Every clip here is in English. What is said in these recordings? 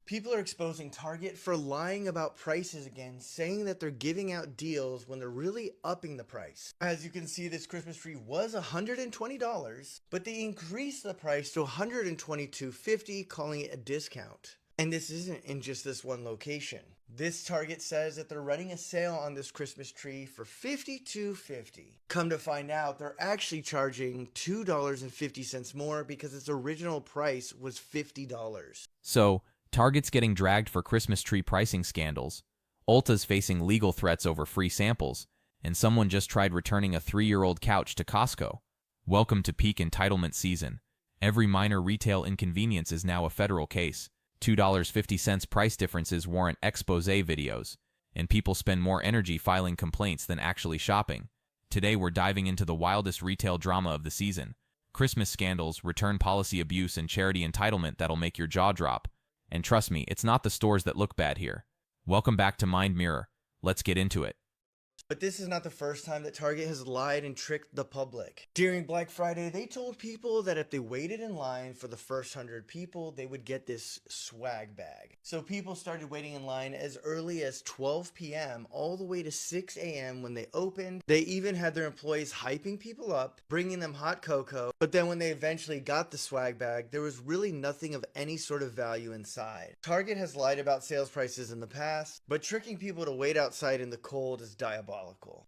People are exposing Target for lying about prices again, saying that they're giving out deals when they're really upping the price. As you can see, this Christmas tree was $120, but they increased the price to $122.50, calling it a discount. And this isn't in just this one location. This Target says that they're running a sale on this Christmas tree for $52.50. Come to find out, they're actually charging $2.50 more because its original price was $50. So, Target's getting dragged for Christmas tree pricing scandals, Ulta's facing legal threats over free samples, and someone just tried returning a 3-year-old couch to Costco. Welcome to peak entitlement season. Every minor retail inconvenience is now a federal case. $2.50 price differences warrant expose videos, and people spend more energy filing complaints than actually shopping. Today we're diving into the wildest retail drama of the season. Christmas scandals, return policy abuse, and charity entitlement that'll make your jaw drop. And trust me, it's not the stores that look bad here. Welcome back to Mind Mirror. Let's get into it. But this is not the first time that Target has lied and tricked the public. During Black Friday, they told people that if they waited in line for the first 100 people, they would get this swag bag. So people started waiting in line as early as 12 p.m. all the way to 6 a.m. when they opened. They even had their employees hyping people up, bringing them hot cocoa. But then when they eventually got the swag bag, there was really nothing of any sort of value inside. Target has lied about sales prices in the past, but tricking people to wait outside in the cold is diabolical.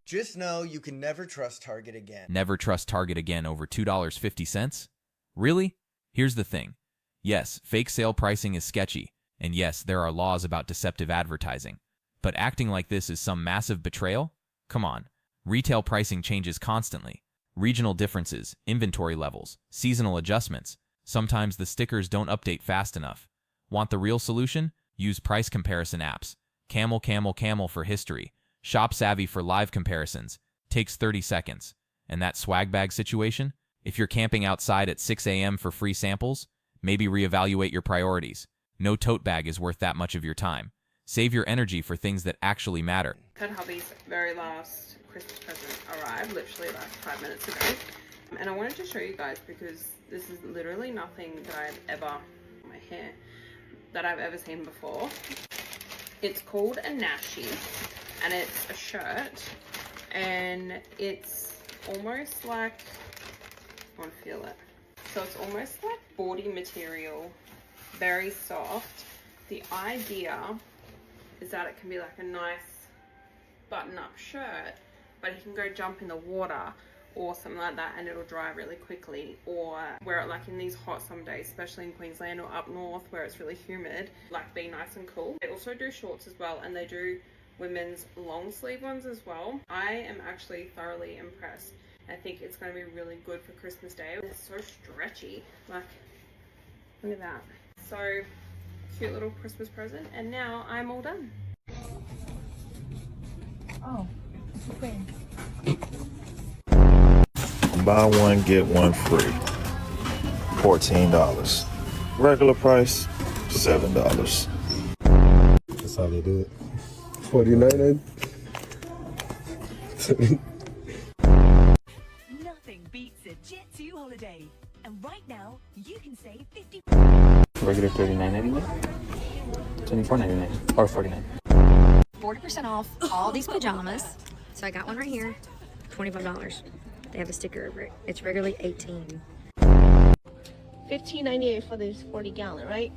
Just know you can never trust Target again. Never trust Target again over $2.50? Really? Here's the thing. Yes, fake sale pricing is sketchy, and yes, there are laws about deceptive advertising. But acting like this is some massive betrayal? Come on. Retail pricing changes constantly. Regional differences, inventory levels, seasonal adjustments. Sometimes the stickers don't update fast enough. Want the real solution? Use price comparison apps. Camel for history. Shop Savvy for live comparisons. Takes 30 seconds. And that swag bag situation? If you're camping outside at 6 a.m. for free samples, maybe reevaluate your priorities. No tote bag is worth that much of your time. Save your energy for things that actually matter. Had hubby's very last Christmas present arrived literally like 5 minutes ago. And I wanted to show you guys because this is literally nothing that I've ever, my hair, that I've ever seen before. It's called a nashi. And it's a shirt, and it's almost like, I want to feel it. So it's almost like boardy material, very soft. The idea is that it can be like a nice button-up shirt, but you can go jump in the water or something like that and it'll dry really quickly, or wear it like in these hot summer days, especially in Queensland or up north where it's really humid, like be nice and cool. They also do shorts as well, and they do women's long sleeve ones as well. I am actually thoroughly impressed. I think it's going to be really good for Christmas Day. It's so stretchy, like look at that. So cute little Christmas present, and now I'm all done. Oh, okay. Buy one, get one free. $14. Regular price, $7. That's how they do it. 49. Nothing beats a Jet 2 holiday. And right now, you can save 50. Regular $39.99, $24.99, or $49. 40% off all these pajamas. So I got one right here, $25. They have a sticker over it. It's regularly $18. $15.98 for this 40-gallon, right?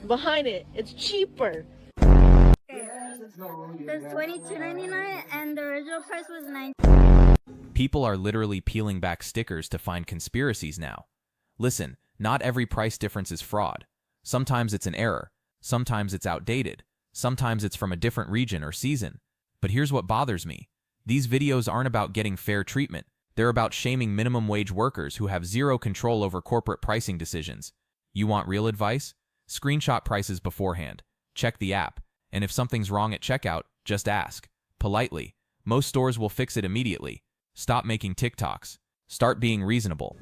Behind it, it's cheaper. There's $22.99 and the original price was $19. People are literally peeling back stickers to find conspiracies now. Listen, not every price difference is fraud. Sometimes it's an error. Sometimes it's outdated. Sometimes it's from a different region or season. But here's what bothers me. These videos aren't about getting fair treatment. They're about shaming minimum wage workers who have zero control over corporate pricing decisions. You want real advice? Screenshot prices beforehand. Check the app. And if something's wrong at checkout, just ask. Politely. Most stores will fix it immediately. Stop making TikToks. Start being reasonable.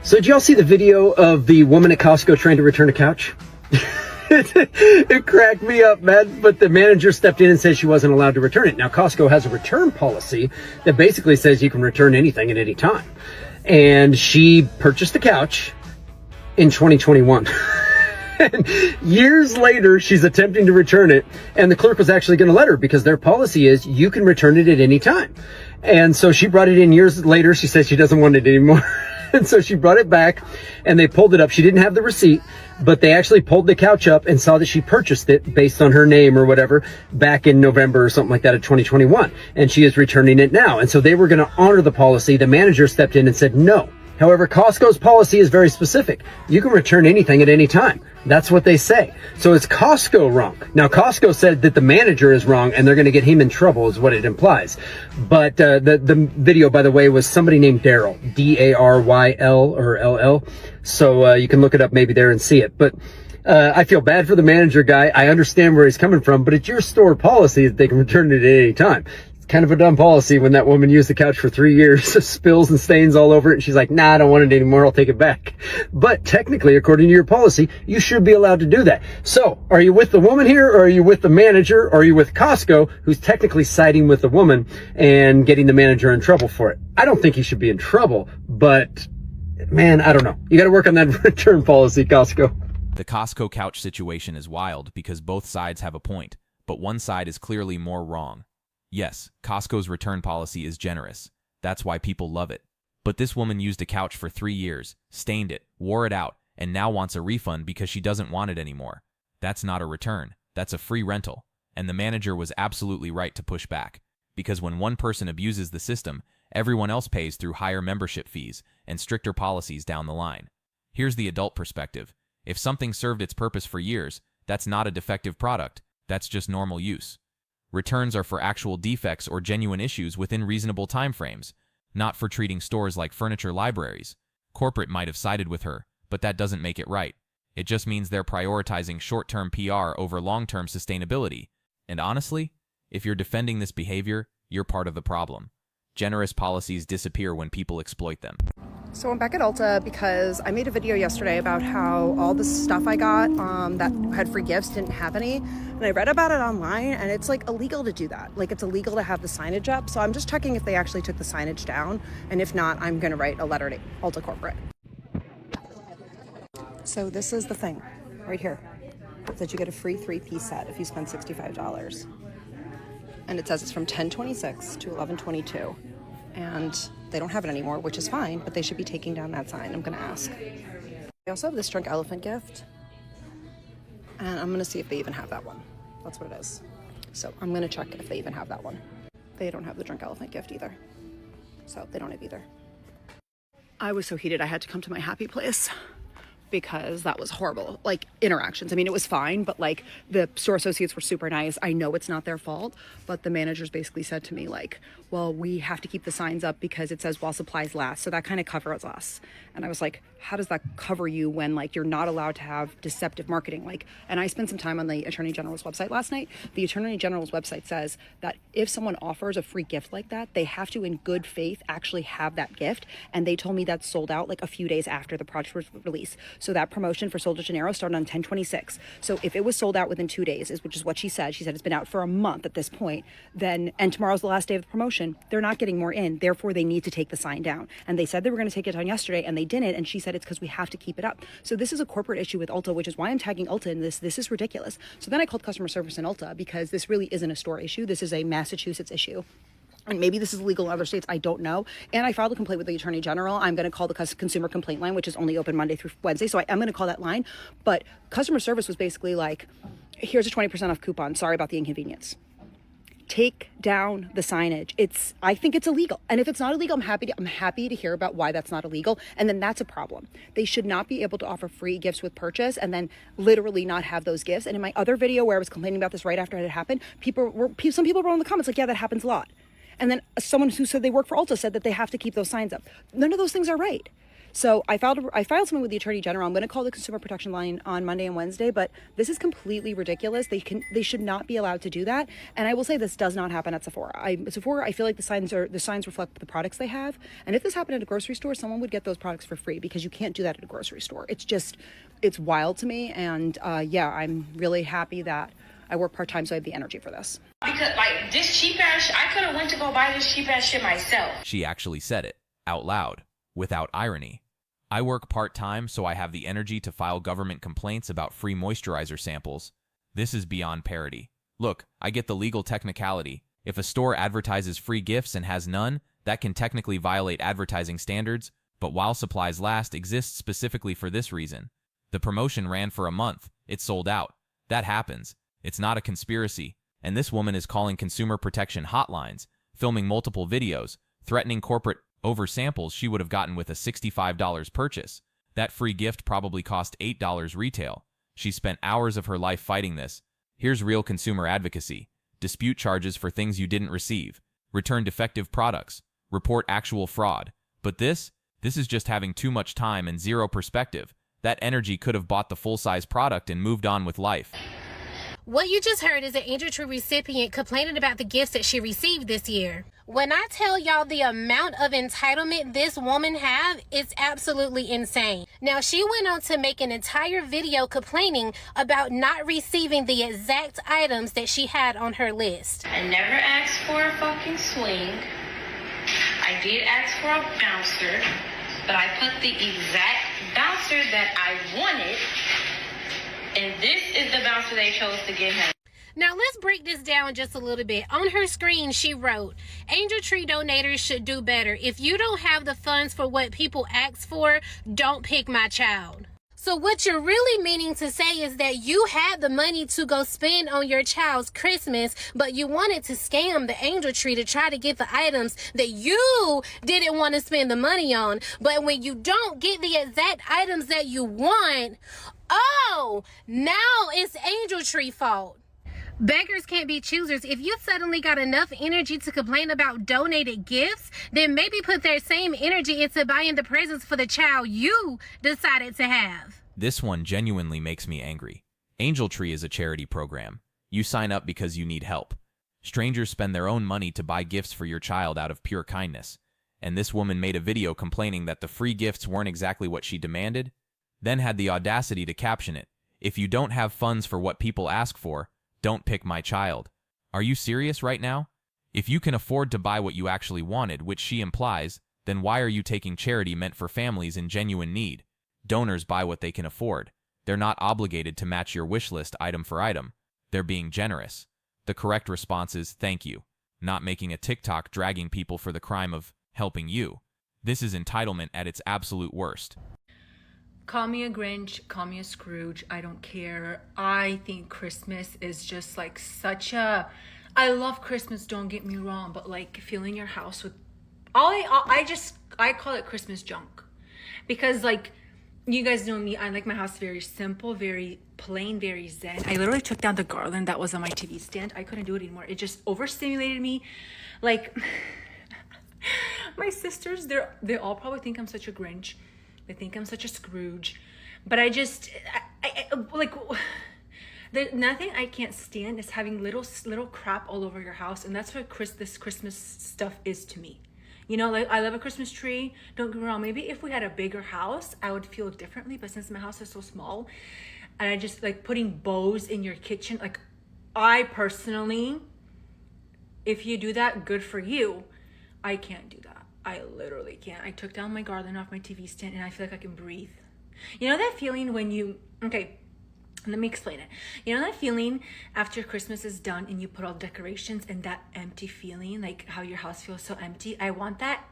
So did y'all see the video of the woman at Costco trying to return a couch? It cracked me up, man. But the manager stepped in and said she wasn't allowed to return it. Now, Costco has a return policy that basically says you can return anything at any time. And she purchased the couch in 2021. And years later, she's attempting to return it. And the clerk was actually going to let her because their policy is you can return it at any time. And so she brought it in years later. She said she doesn't want it anymore. And so she brought it back and they pulled it up. She didn't have the receipt, but they actually pulled the couch up and saw that she purchased it based on her name or whatever back in November or something like that of 2021. And she is returning it now. And so they were going to honor the policy. The manager stepped in and said no. However, Costco's policy is very specific. You can return anything at any time. That's what they say. So is Costco wrong? Now, Costco said that the manager is wrong and they're going to get him in trouble is what it implies. But the video, by the way, was somebody named Daryl, D-A-R-Y-L or L-L. So you can look it up maybe there and see it. But I feel bad for the manager guy. I understand where he's coming from, but it's your store policy that they can return it at any time. Kind of a dumb policy when that woman used the couch for 3 years, spills and stains all over it, and she's like, nah, I don't want it anymore, I'll take it back. But technically, according to your policy, you should be allowed to do that. So, are you with the woman here, or are you with the manager, or are you with Costco, who's technically siding with the woman and getting the manager in trouble for it? I don't think he should be in trouble, but man, I don't know. You gotta work on that return policy, Costco. The Costco couch situation is wild because both sides have a point, but one side is clearly more wrong. Yes, Costco's return policy is generous. That's why people love it. But this woman used a couch for 3 years, stained it, wore it out, and now wants a refund because she doesn't want it anymore. That's not a return. That's a free rental. And the manager was absolutely right to push back. Because when one person abuses the system, everyone else pays through higher membership fees and stricter policies down the line. Here's the adult perspective. If something served its purpose for years, that's not a defective product. That's just normal use. Returns are for actual defects or genuine issues within reasonable timeframes, not for treating stores like furniture libraries. Corporate might have sided with her, but that doesn't make it right. It just means they're prioritizing short-term PR over long-term sustainability. And honestly, if you're defending this behavior, you're part of the problem. Generous policies disappear when people exploit them. So I'm back at Ulta because I made a video yesterday about how all the stuff I got that had free gifts didn't have any. And I read about it online and it's like illegal to do that. Like it's illegal to have the signage up. So I'm just checking if they actually took the signage down. And if not, I'm gonna write a letter to Ulta corporate. So this is the thing right here. It says you get a free 3-piece set if you spend $65. And it says it's from 10/26 to 11/22. And they don't have it anymore, which is fine, but they should be taking down that sign. I'm gonna ask. I also have this drunk elephant gift, and I'm gonna see if they even have that one. That's what it is. So I'm gonna check if they even have that one. They don't have the drunk elephant gift either. So they don't have either. I was so heated, I had to come to my happy place because that was horrible. Like interactions. I mean, it was fine, but like the store associates were super nice. I know it's not their fault, but the managers basically said to me like, well, we have to keep the signs up because it says while supplies last. So that kind of covers us. And I was like, how does that cover you when like you're not allowed to have deceptive marketing? Like, and I spent some time on the Attorney General's website last night. The Attorney General's website says that if someone offers a free gift like that, they have to in good faith actually have that gift. And they told me that's sold out like a few days after the product was released. So that promotion for Sol de Janeiro started on 10/26. So if it was sold out within 2 days, which is what she said it's been out for a month at this point, then, and tomorrow's the last day of the promotion, they're not getting more in. Therefore, they need to take the sign down. And they said they were going to take it down yesterday and they didn't. And she said it's because we have to keep it up. So this is a corporate issue with Ulta, which is why I'm tagging Ulta in this. This is ridiculous. So then I called customer service in Ulta because this really isn't a store issue. This is a Massachusetts issue. And maybe this is legal in other states, I don't know. And I filed a complaint with the Attorney General. I'm going to call the consumer complaint line, which is only open Monday through Wednesday. So I am going to call that line. But customer service was basically like, here's a 20% off coupon. Sorry about the inconvenience. Take down the signage. I think it's illegal. And if it's not illegal, I'm happy to hear about why that's not illegal. And then that's a problem. They should not be able to offer free gifts with purchase and then literally not have those gifts. And in my other video where I was complaining about this right after it had happened, some people wrote in the comments like, yeah, that happens a lot. And then someone who said they work for Ulta said that they have to keep those signs up. None of those things are right. So I filed something with the Attorney General. I'm going to call the Consumer Protection Line on Monday and Wednesday, but this is completely ridiculous. They should not be allowed to do that. And I will say this does not happen at Sephora. Sephora, I feel like the signs reflect the products they have. And if this happened at a grocery store, someone would get those products for free, because you can't do that at a grocery store. It's wild to me. And yeah, I'm really happy that I work part-time, so I have the energy for this. Because like this cheap ass, I could have went to go buy this cheap ass shit myself. She actually said it out loud, without irony. I work part-time, so I have the energy to file government complaints about free moisturizer samples. This is beyond parody. Look, I get the legal technicality. If a store advertises free gifts and has none, that can technically violate advertising standards, but while supplies last exists specifically for this reason. The promotion ran for a month. It sold out. That happens. It's not a conspiracy. And this woman is calling consumer protection hotlines, filming multiple videos, threatening corporate oversamples she would have gotten with a $65 purchase. That free gift probably cost $8 retail. She spent hours of her life fighting this. Here's real consumer advocacy. Dispute charges for things you didn't receive. Return defective products. Report actual fraud. But this is just having too much time and zero perspective. That energy could have bought the full-size product and moved on with life. What you just heard is an Angel Tree recipient complaining about the gifts that she received this year. When I tell y'all the amount of entitlement this woman have, it's absolutely insane. Now, she went on to make an entire video complaining about not receiving the exact items that she had on her list. I never asked for a fucking swing. I did ask for a bouncer, but I put the exact bouncer that I wanted, and this is the bouncer they chose to give him. Now let's break this down just a little bit. On her screen, she wrote, Angel Tree donators should do better. If you don't have the funds for what people ask for, don't pick my child. So what you're really meaning to say is that you had the money to go spend on your child's Christmas, but you wanted to scam the Angel Tree to try to get the items that you didn't want to spend the money on. But when you don't get the exact items that you want, oh, now it's Angel Tree fault. Beggars can't be choosers. If you suddenly got enough energy to complain about donated gifts, then maybe put that same energy into buying the presents for the child you decided to have. This one genuinely makes me angry. Angel Tree is a charity program. You sign up because you need help. Strangers spend their own money to buy gifts for your child out of pure kindness. And this woman made a video complaining that the free gifts weren't exactly what she demanded, then had the audacity to caption it, "If you don't have funds for what people ask for, don't pick my child." Are you serious right now? If you can afford to buy what you actually wanted, which she implies, then why are you taking charity meant for families in genuine need? Donors buy what they can afford. They're not obligated to match your wish list item for item. They're being generous. The correct response is thank you, not making a TikTok dragging people for the crime of helping you. This is entitlement at its absolute worst. Call me a Grinch, call me a Scrooge, I don't care. I think Christmas is just like I love Christmas, don't get me wrong, but like filling your house with, I call it Christmas junk. Because like, you guys know me, I like my house very simple, very plain, very zen. I literally took down the garland that was on my TV stand. I couldn't do it anymore. It just overstimulated me. Like, my sisters, they all probably think I'm such a Grinch. They think I'm such a Scrooge, but I like, nothing I can't stand is having little crap all over your house, and that's what this Christmas stuff is to me. You know, like, I love a Christmas tree, don't get me wrong, maybe if we had a bigger house, I would feel differently, but since my house is so small, and I just like putting bows in your kitchen, like, I personally, if you do that, good for you. I can't do that. I literally can't. I took down my garland off my TV stand and I feel like I can breathe. You know that feeling when you, okay, let me explain it. You know that feeling after Christmas is done and you put all the decorations and that empty feeling, like how your house feels so empty? I want that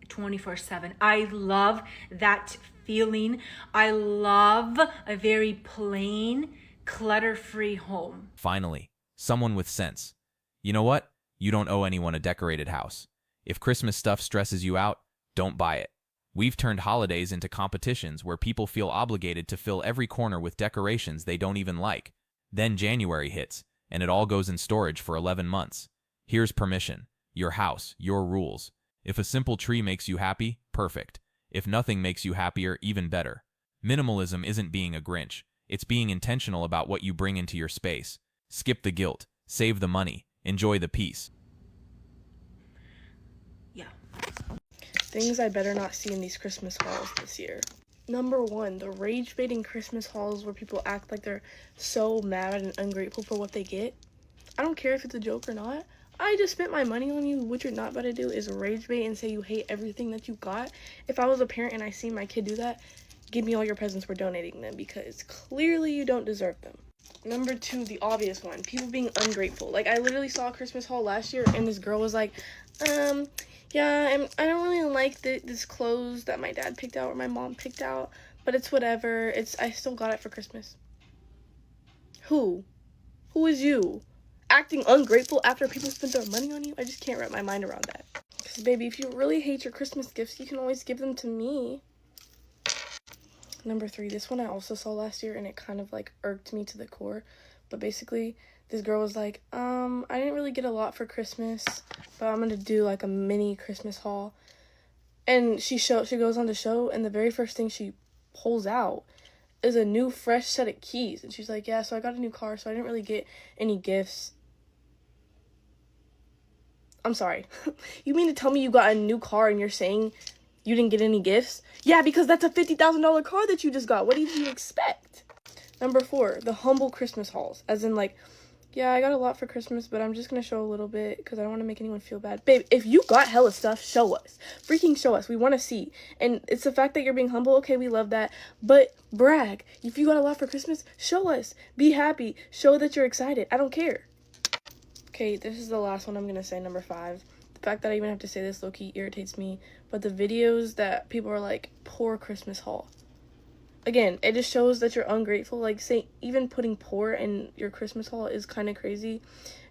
24/7. I love that feeling. I love a very plain, clutter-free home. Finally, someone with sense. You know what? You don't owe anyone a decorated house. If Christmas stuff stresses you out, don't buy it. We've turned holidays into competitions where people feel obligated to fill every corner with decorations they don't even like. Then January hits, and it all goes in storage for 11 months. Here's permission. Your house, your rules. If a simple tree makes you happy, perfect. If nothing makes you happier, even better. Minimalism isn't being a Grinch. It's being intentional about what you bring into your space. Skip the guilt. Save the money. Enjoy the peace. Yeah. Things I better not see in these Christmas hauls this year. Number one, the rage-baiting Christmas hauls where people act like they're so mad and ungrateful for what they get. I don't care if it's a joke or not. I just spent my money on you. What you're not about to do is rage bait and say you hate everything that you got. If I was a parent and I see my kid do that, give me all your presents, we're donating them, because clearly you don't deserve them. Number two, the obvious one, people being ungrateful. Like, I literally saw a Christmas haul last year and this girl was like, yeah, I don't really like this clothes that my dad picked out or my mom picked out, but it's whatever. I still got it for Christmas. Who is you? Acting ungrateful after people spent their money on you? I just can't wrap my mind around that. Because, baby, if you really hate your Christmas gifts, you can always give them to me. Number three, this one I also saw last year, and it kind of, like, irked me to the core. But basically, this girl was like, I didn't really get a lot for Christmas, but I'm going to do, like, a mini Christmas haul. And she goes on the show, and the very first thing she pulls out is a new, fresh set of keys. And she's like, yeah, so I got a new car, so I didn't really get any gifts. I'm sorry. You mean to tell me you got a new car and you're saying you didn't get any gifts? Yeah, because that's a $50,000 car that you just got. What did you expect? Number four, the humble Christmas hauls. As in, like, yeah, I got a lot for Christmas, but I'm just going to show a little bit because I don't want to make anyone feel bad. Babe, if you got hella stuff, show us. Freaking show us. We want to see. And it's the fact that you're being humble. Okay, we love that. But brag. If you got a lot for Christmas, show us. Be happy. Show that you're excited. I don't care. Okay, this is the last one I'm going to say, number five. The fact that I even have to say this low-key irritates me. But the videos that people are like, poor Christmas haul. Again, it just shows that you're ungrateful. Like, say, even putting poor in your Christmas haul is kind of crazy.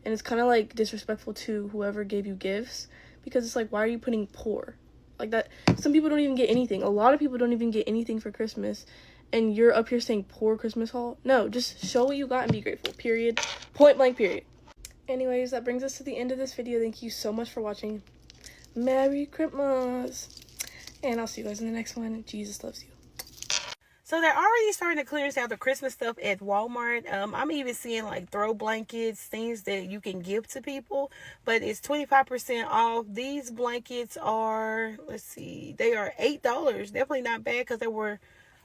And it's kind of, like, disrespectful to whoever gave you gifts. Because it's like, why are you putting poor? Like that, some people don't even get anything. A lot of people don't even get anything for Christmas. And you're up here saying poor Christmas haul? No, just show what you got and be grateful. Period. Point blank, period. Anyways, that brings us to the end of this video. Thank you so much for watching. Merry Christmas. And I'll see you guys in the next one. Jesus loves you. So they're already starting to clearance out the Christmas stuff at Walmart. I'm even seeing like throw blankets, things that you can give to people. But it's 25% off. These blankets are, let's see, they are $8. Definitely not bad because they were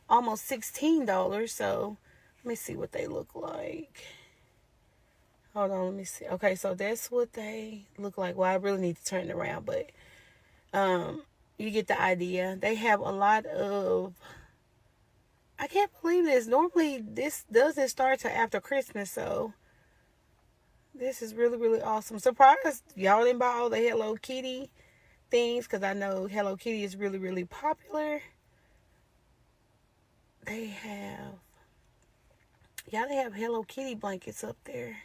almost $16. So let me see what they look like. Hold on, let me see. Okay, so that's what they look like. Well, I really need to turn it around, but you get the idea. They have a lot of, I can't believe this. Normally, this doesn't start till after Christmas, so this is really, really awesome. Surprised y'all didn't buy all the Hello Kitty things, because I know Hello Kitty is really, really popular. They have Hello Kitty blankets up there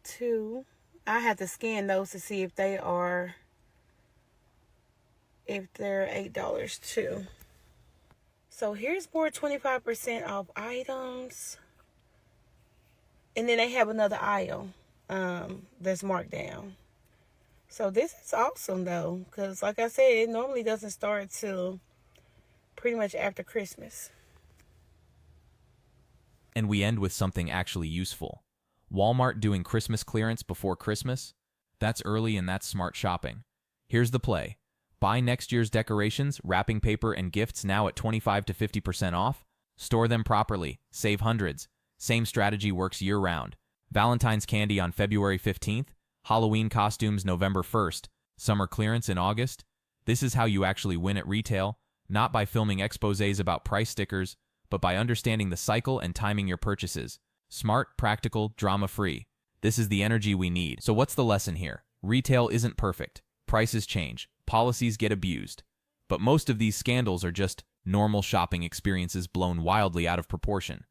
too. I have to scan those to see if they're $8 too. So here's more 25% off items. And then they have another aisle that's marked down. So this is awesome though, because like I said, it normally doesn't start till pretty much after Christmas. And we end with something actually useful. Walmart doing Christmas clearance before Christmas? That's early and that's smart shopping. Here's the play. Buy next year's decorations, wrapping paper, and gifts now at 25 to 50% off. Store them properly. Save hundreds. Same strategy works year-round. Valentine's candy on February 15th. Halloween costumes November 1st. Summer clearance in August. This is how you actually win at retail, not by filming exposés about price stickers, but by understanding the cycle and timing your purchases. Smart, practical, drama-free. This is the energy we need. So what's the lesson here? Retail isn't perfect. Prices change. Policies get abused. But most of these scandals are just normal shopping experiences blown wildly out of proportion.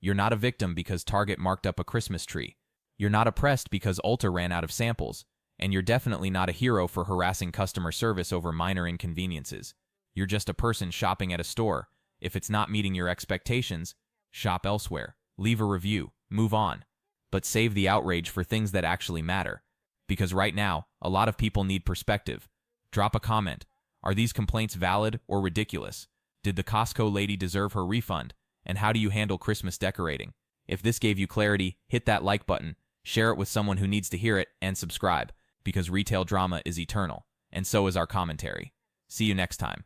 You're not a victim because Target marked up a Christmas tree. You're not oppressed because Ulta ran out of samples. And you're definitely not a hero for harassing customer service over minor inconveniences. You're just a person shopping at a store. If it's not meeting your expectations, shop elsewhere. Leave a review. Move on. But save the outrage for things that actually matter. Because right now, a lot of people need perspective. Drop a comment. Are these complaints valid or ridiculous? Did the Costco lady deserve her refund? And how do you handle Christmas decorating? If this gave you clarity, hit that like button, share it with someone who needs to hear it, and subscribe, because retail drama is eternal, and so is our commentary. See you next time.